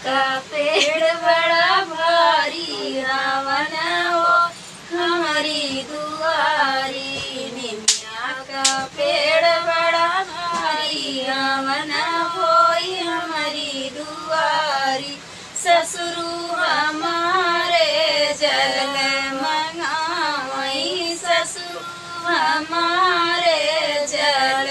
का पेड़ बड़ा भारी हवन हो हमारी दुआरी। निमिया का पेड़ बड़ा भारी हवन होई हमारी दुआरी। ससुरु हमारे जल मंगाई ससुर हमारे जल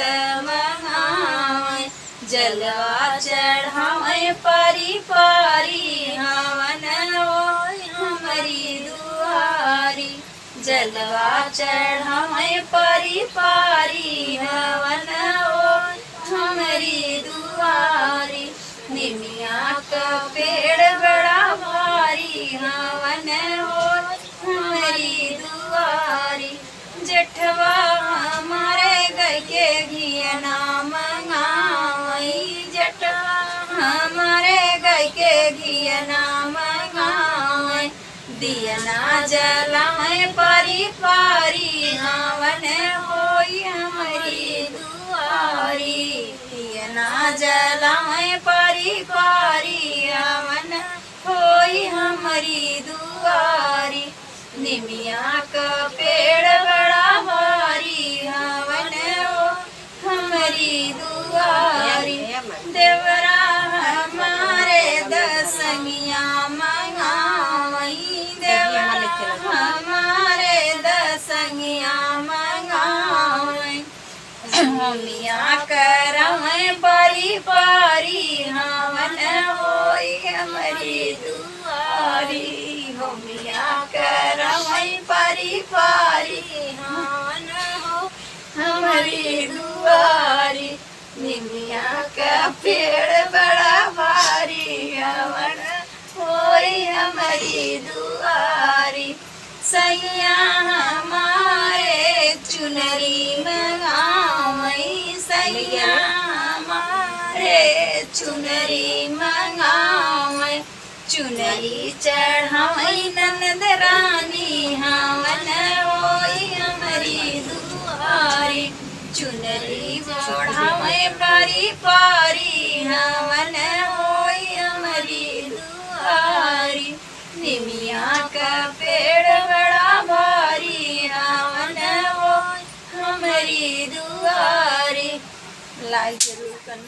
मंगाई। जलवा चढ़ाए पारी पारी हवन होई हमारी दुआरी। जलवा चढ़ाए पारी पारी हवन होई हमारी दुआरी। निमिया का पेड़ बड़ा भारी हवन होई हमारी दुआरी। जेठवा हमारे गई के घियना मंगाई। जेठवा हमारे गई के घियना मंगाई। दियना जलाए पारी पारी हवन होई हमारी दुआरी। दियना जलाए पारी पारी हवन होई हमारी दुआरी। निमिया का पेड़ बड़ा भारी हवन हो हमारी दुआरी। देवरा हमारे दसंगिया मंगाई। देवरा हमारे दसंगिया मंगाई। मिया करम पारी पारी हवन होई हमारी दुआरी। मिया करम पारी पारी हवन हो हमारी दुआरी। निमिया का पेड़ बड़ा भारी हवन होई हमारी दुआरी। सैया हमारे चुनरी मंगाई। सैया हमारे चुनरी मंगाई। चुनरी चढ़ाई ननद रानी हवन होई हमारी दुआरी। चुनरी चढ़ाई पारी पारी हवन होई हमारी दुआरी। निमिया का पेड़ बड़ा भारी हवन होई हमारी दुआरी। लाइक जरूर करना।